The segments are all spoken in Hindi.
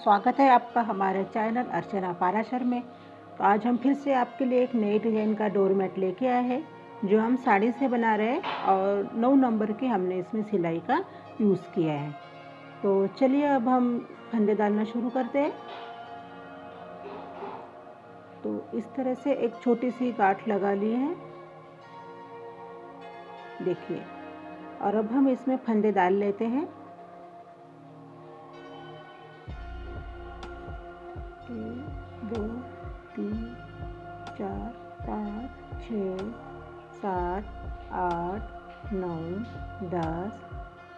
स्वागत है आपका हमारे चैनल अर्चना पाराशर में। तो आज हम फिर से आपके लिए एक नए डिज़ाइन का डोरमेट लेके आए हैं जो हम साड़ी से बना रहे हैं और 9 नंबर की हमने इसमें सिलाई का यूज़ किया है। तो चलिए अब हम फंदे डालना शुरू करते हैं। तो इस तरह से एक छोटी सी गांठ लगा ली है, देखिए। और अब हम इसमें फंदे डाल लेते हैं। 1 2 3 4 5 6 7 8 9 10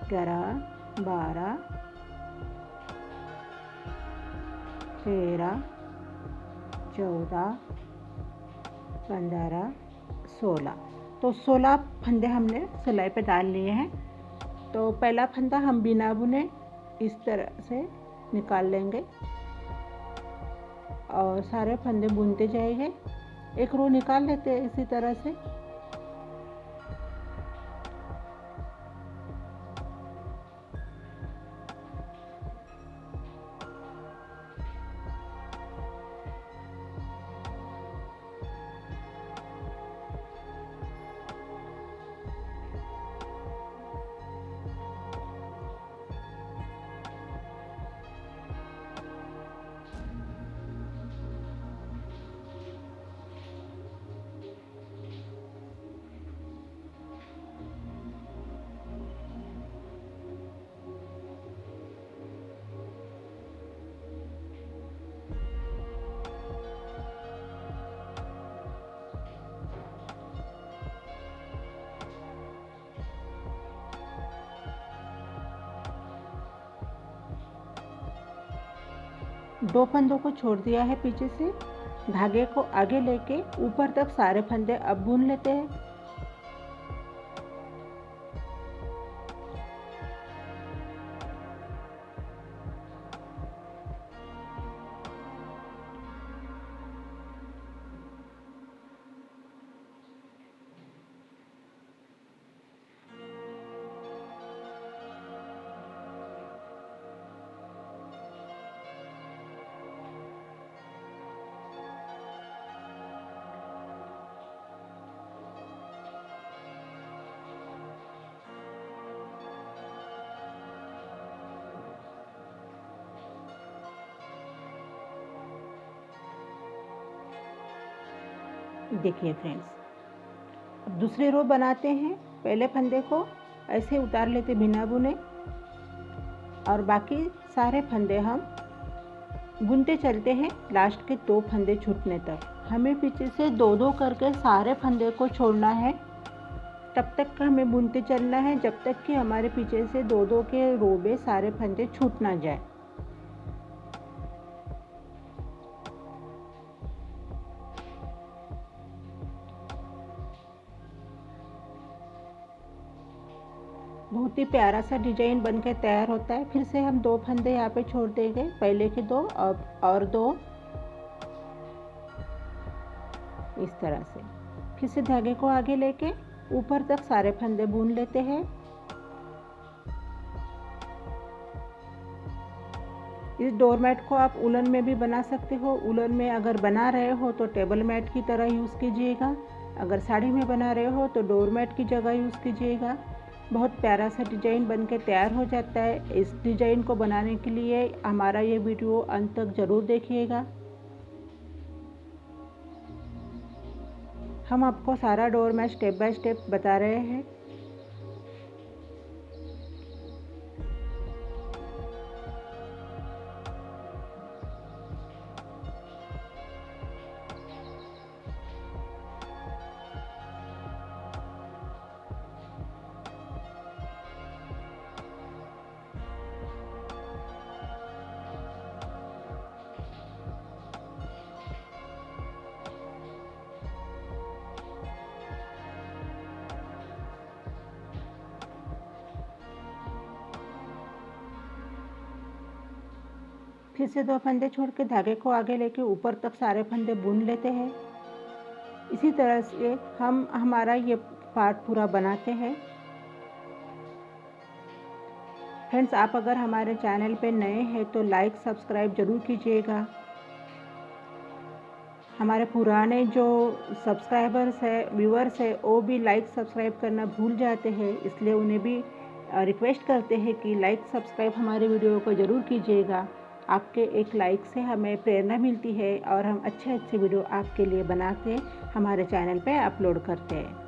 11 12 13 14 15 16। तो 16 फंदे हमने सिलाई पे डाल लिए हैं। तो पहला फंदा हम बिना बुने इस तरह से निकाल लेंगे और सारे फंदे बुनते जाएंगे। एक रो निकाल लेते हैं इसी तरह से। दो फंदों को छोड़ दिया है पीछे से। धागे को आगे लेके ऊपर तक सारे फंदे अब बुन लेते हैं। देखिए फ्रेंड्स, अब दूसरी रो बनाते हैं। पहले फंदे को ऐसे उतार लेते बिना बुने और बाकी सारे फंदे हम बुनते चलते हैं लास्ट के 2 फंदे छूटने तक। हमें पीछे से 2-2 करके सारे फंदे को छोड़ना है। तब तक हमें बुनते चलना है जब तक कि हमारे पीछे से 2-2 के रो में सारे फंदे छूट ना जाए। बहुत ही प्यारा सा डिजाइन बनकर तैयार होता है। फिर से हम 2 फंदे यहाँ पे छोड़ देंगे, पहले के 2 और 2 इस तरह से। फिर से धागे को आगे लेके ऊपर तक सारे फंदे बुन लेते हैं। इस डोरमेट को आप उलन में भी बना सकते हो। उलन में अगर बना रहे हो तो टेबल मैट की तरह यूज़ कीजिएगा। अगर साड़ी में बना रहे हो तो डोरमेट की जगह यूज़ कीजिएगा। बहुत प्यारा सा डिज़ाइन बनकर तैयार हो जाता है। इस डिज़ाइन को बनाने के लिए हमारा ये वीडियो अंत तक ज़रूर देखिएगा। हम आपको सारा डोरमेट स्टेप बाय स्टेप बता रहे हैं। फिर से 2 फंदे छोड़ के धागे को आगे लेके ऊपर तक सारे फंदे बुन लेते हैं। इसी तरह से हम हमारा ये पार्ट पूरा बनाते हैं। फ्रेंड्स, आप अगर हमारे चैनल पे नए हैं तो लाइक सब्सक्राइब ज़रूर कीजिएगा। हमारे पुराने जो सब्सक्राइबर्स है, व्यूअर्स है, वो भी लाइक सब्सक्राइब करना भूल जाते हैं, इसलिए उन्हें भी रिक्वेस्ट करते हैं कि लाइक सब्सक्राइब हमारे वीडियो को ज़रूर कीजिएगा। आपके एक लाइक से हमें प्रेरणा मिलती है और हम अच्छे अच्छे वीडियो आपके लिए बना के हमारे चैनल पे अपलोड करते हैं।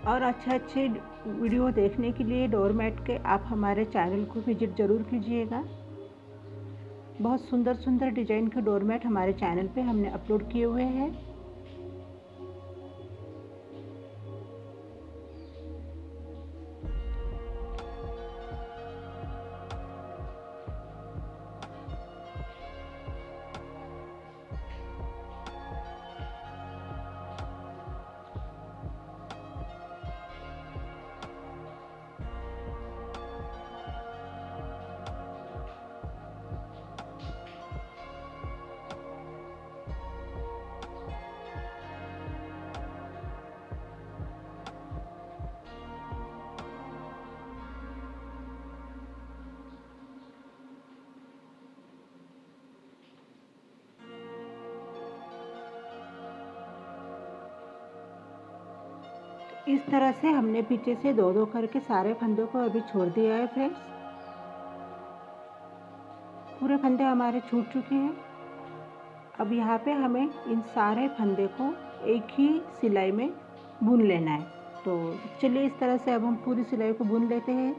और अच्छे अच्छे वीडियो देखने के लिए डोरमेट के आप हमारे चैनल को विजिट ज़रूर कीजिएगा। बहुत सुंदर सुंदर डिजाइन के डोरमेट हमारे चैनल पे हमने अपलोड किए हुए हैं। इस तरह से हमने पीछे से दो दो करके सारे फंदों को अभी छोड़ दिया है फ्रेंड्स। पूरे फंदे हमारे छूट चुके हैं। अब यहाँ पे हमें इन सारे फंदे को एक ही सिलाई में बुन लेना है। तो चलिए इस तरह से अब हम पूरी सिलाई को बुन लेते हैं।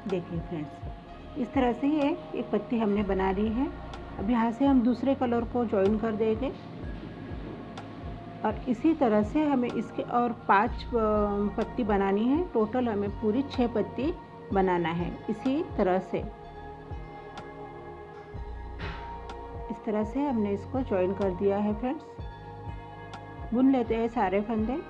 देखिए फ्रेंड्स, इस तरह से ये एक पत्ती हमने बना ली है। अब यहाँ से हम दूसरे कलर को ज्वाइन कर देंगे और इसी तरह से हमें इसके और 5 पत्ती बनानी है। टोटल हमें पूरी 6 पत्ती बनाना है। इसी तरह से इस तरह से हमने इसको ज्वाइन कर दिया है फ्रेंड्स। बुन लेते हैं सारे फंदे।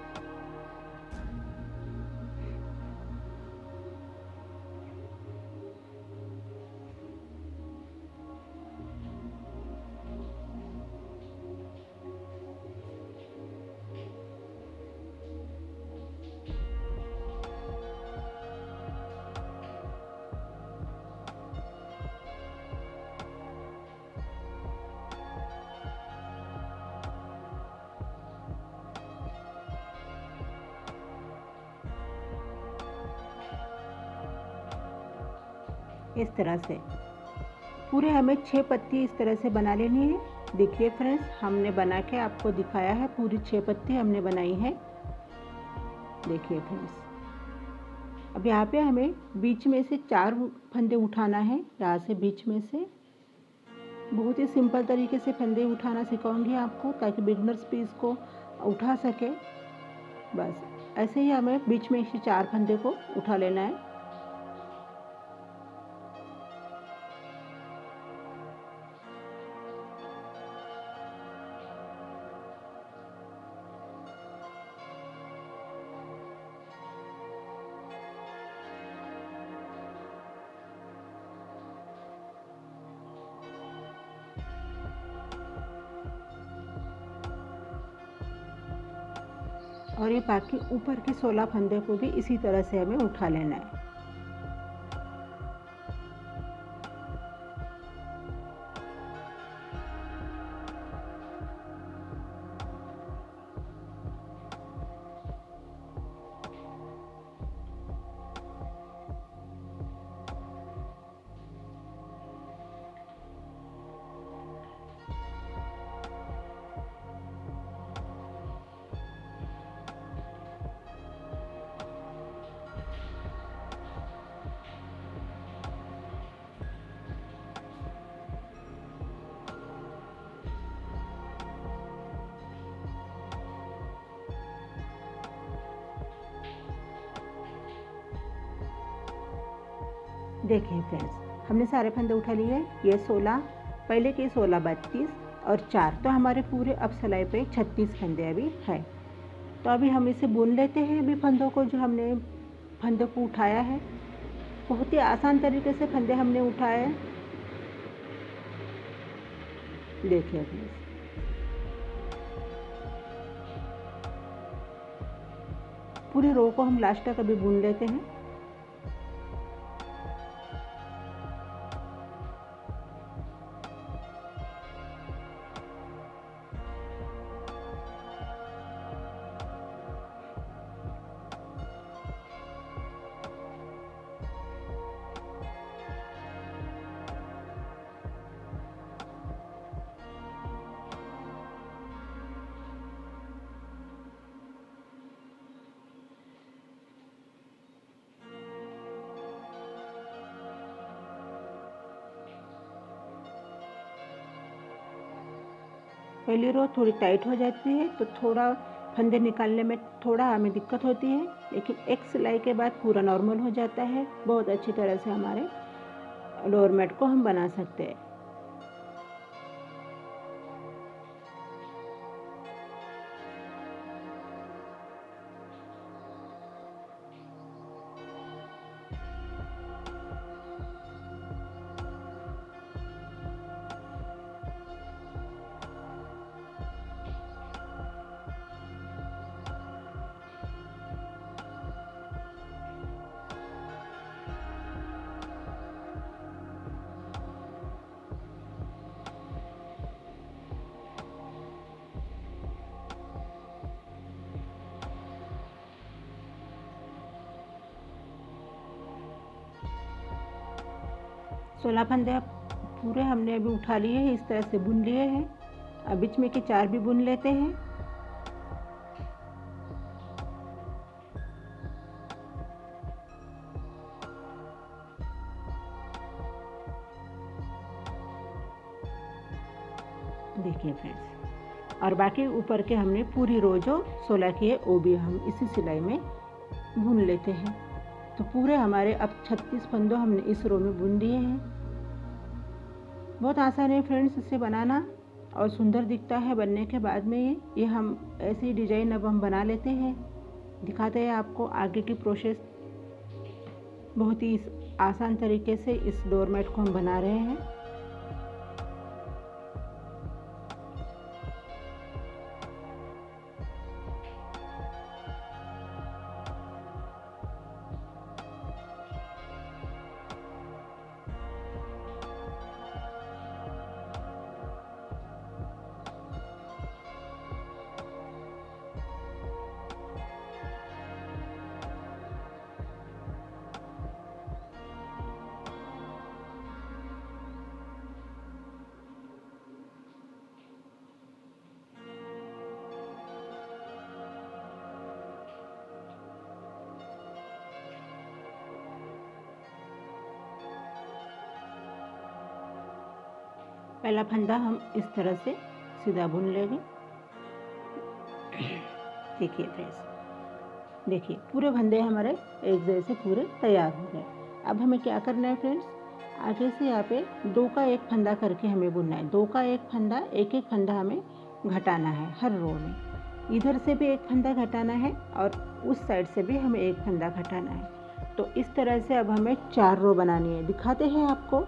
इस तरह से पूरे हमें 6 पत्ती इस तरह से बना लेनी है। देखिए फ्रेंड्स, हमने बना के आपको दिखाया है। पूरी 6 पत्ती हमने बनाई है। देखिए फ्रेंड्स, अब यहाँ पे हमें बीच में से 4 फंदे उठाना है। यहाँ से बीच में से बहुत ही सिंपल तरीके से फंदे उठाना सिखाऊंगी आपको, ताकि बिगनर्स भी इसको उठा सके। बस ऐसे ही हमें बीच में से 4 फंदे को उठा लेना है। और ये बाकी ऊपर के 16 फंदे को भी इसी तरह से हमें उठा लेना है। देखिए फ्रेंड्स, हमने सारे फंदे उठा लिए। ये 16, पहले के 16 32 और 4, तो हमारे पूरे अब सिलाई पे 36 फंदे अभी है। तो अभी हम इसे बुन लेते हैं। अभी फंदों को, जो हमने फंदों को उठाया है, बहुत ही आसान तरीके से फंदे हमने उठाए हैं। देखिए फ्रेंड्स, पूरी रो को हम लास्ट तक अभी बुन लेते हैं। पहली रो थोड़ी टाइट हो जाती है, तो थोड़ा फंदे निकालने में थोड़ा हमें दिक्कत होती है, लेकिन एक सिलाई के बाद पूरा नॉर्मल हो जाता है। बहुत अच्छी तरह से हमारे डोरमेट को हम बना सकते हैं। सोलह फंदे अब पूरे हमने अभी उठा लिए हैं, इस तरह से बुन लिए हैं। अब बीच में के 4 भी बुन लेते हैं। देखिए फ्रेंड्स, और बाकी ऊपर के हमने पूरी रो जो 16 की है वो भी हम इसी सिलाई में बुन लेते हैं। तो पूरे हमारे अब 36 फंदों हमने इस रो में बुन दिए हैं। बहुत आसान है फ्रेंड्स इसे बनाना, और सुंदर दिखता है बनने के बाद में। ये हम ऐसी डिजाइन अब हम बना लेते हैं, दिखाते हैं आपको आगे की प्रोसेस। बहुत ही आसान तरीके से इस डोरमेट को हम बना रहे हैं। पहला फंदा हम इस तरह से सीधा बुन लेंगे। देखिए फ्रेंड्स, देखिए पूरे फंदे हमारे एक जैसे पूरे तैयार हो गए। अब हमें क्या करना है फ्रेंड्स, आगे से यहाँ पे 2 का 1 फंदा करके हमें बुनना है। 2 का 1 फंदा, एक एक फंदा हमें घटाना है हर रो में। इधर से भी एक फंदा घटाना है और उस साइड से भी हमें एक फंदा घटाना है। तो इस तरह से अब हमें 4 रो बनानी है। दिखाते हैं आपको।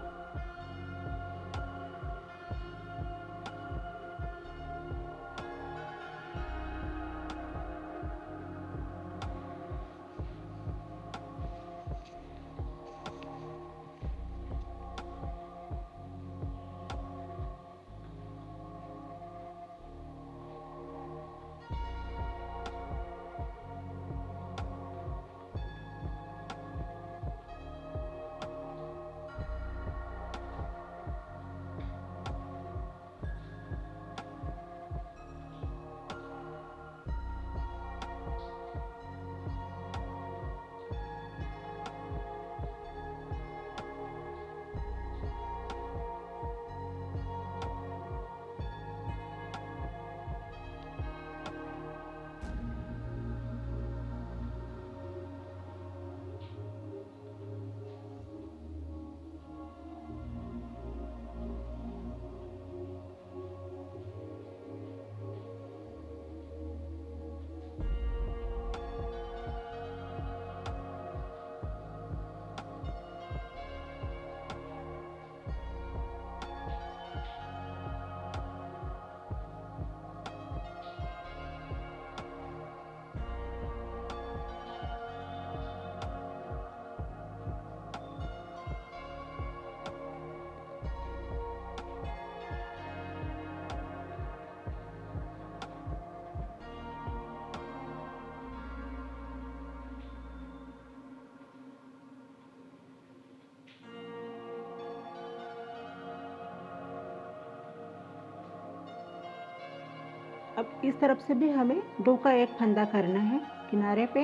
अब इस तरफ से भी हमें 2 का एक फंदा करना है किनारे पे,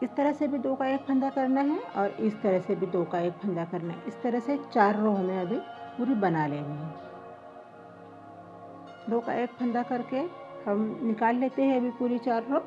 इस तरह से भी 2 का एक फंदा करना है और इस तरह से भी 2 का एक फंदा करना है। इस तरह से 4 रो हमें अभी पूरी बना लेनी है। 2 का एक फंदा करके हम निकाल लेते हैं अभी पूरी 4 रो।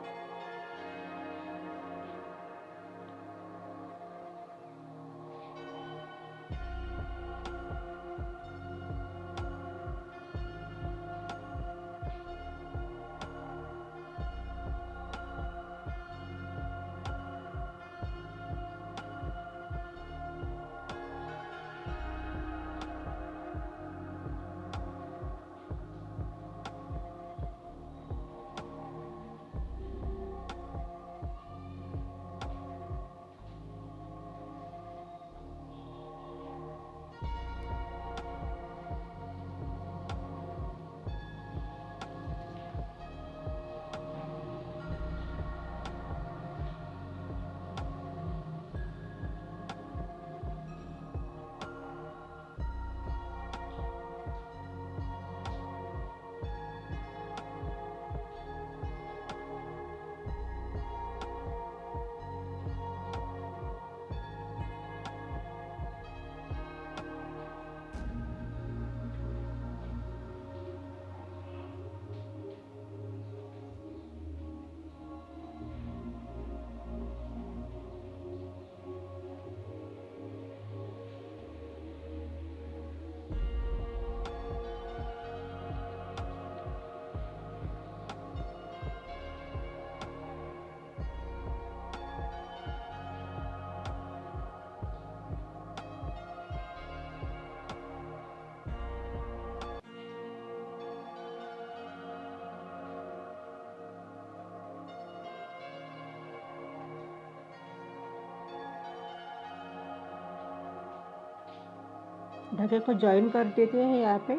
धागे को जॉइन कर देते हैं। यहाँ पे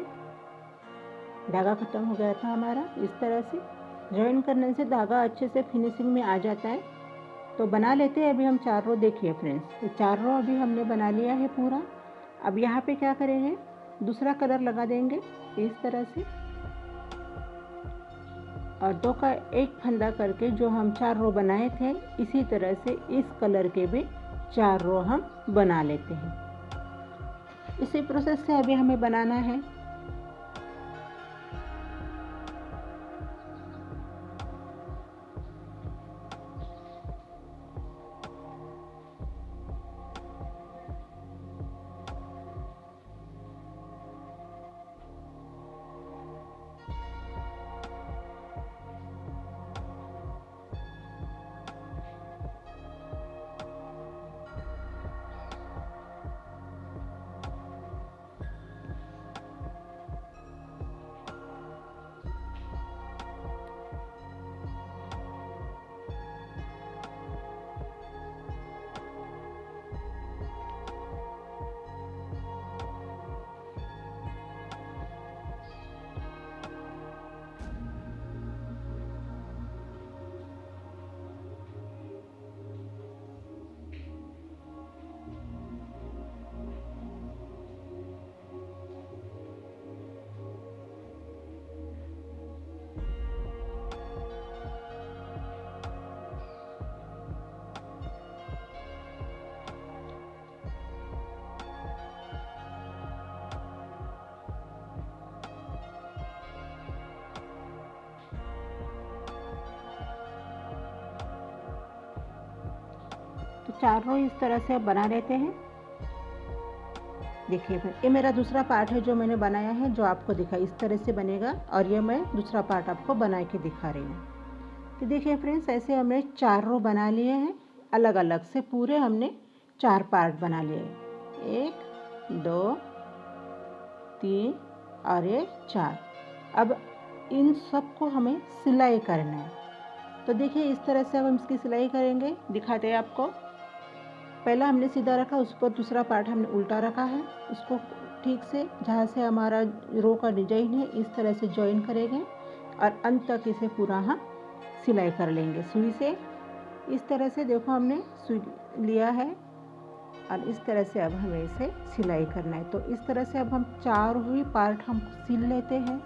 धागा ख़त्म हो गया था हमारा। इस तरह से जॉइन करने से धागा अच्छे से फिनिशिंग में आ जाता है। तो बना लेते हैं अभी हम 4 रो। देखिए फ्रेंड्स, ये 4 रो अभी हमने बना लिया है पूरा। अब यहाँ पे क्या करेंगे, दूसरा कलर लगा देंगे इस तरह से और 2 का एक फंदा करके जो हम 4 रो बनाए थे इसी तरह से इस कलर के भी 4 रो हम बना लेते हैं। इसी प्रोसेस से अभी हमें बनाना है। तो 4 रो इस तरह से अब बना लेते हैं। देखिए फिर ये मेरा दूसरा पार्ट है जो मैंने बनाया है, जो आपको दिखा इस तरह से बनेगा और ये मैं दूसरा पार्ट आपको बना के दिखा रही हूँ। तो देखिए फ्रेंड्स, ऐसे हमने 4 रो बना लिए हैं। अलग अलग से पूरे हमने 4 पार्ट बना लिए हैं। 1 2 3 और ये 4। अब इन सब को हमें सिलाई करना है। तो देखिए इस तरह से अब हम इसकी सिलाई करेंगे, दिखाते हैं आपको। पहला हमने सीधा रखा, उस पर दूसरा पार्ट हमने उल्टा रखा है। उसको ठीक से जहाँ से हमारा रो का डिजाइन है इस तरह से जॉइन करेंगे और अंत तक इसे पूरा हम सिलाई कर लेंगे सुई से। इस तरह से देखो हमने सुई लिया है और इस तरह से अब हमें इसे सिलाई करना है। तो इस तरह से अब हम 4 हुई पार्ट हम सिल लेते हैं।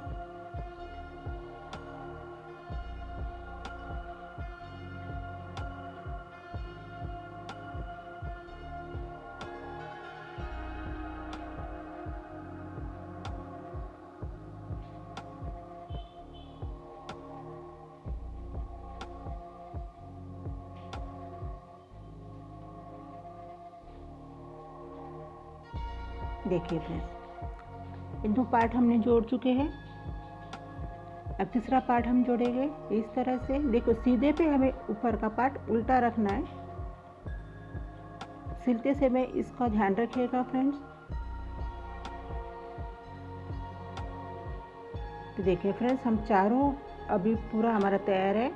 देखिए फ्रेंड्स, ये 2 पार्ट हमने जोड़ चुके हैं। अब तीसरा पार्ट हम जोड़ेंगे इस तरह से। देखो सीधे पे हमें ऊपर का पार्ट उल्टा रखना है। सिलते समय इसका ध्यान रखिएगा फ्रेंड्स। तो देखिए फ्रेंड्स, हम चारों अभी पूरा हमारा तैयार है।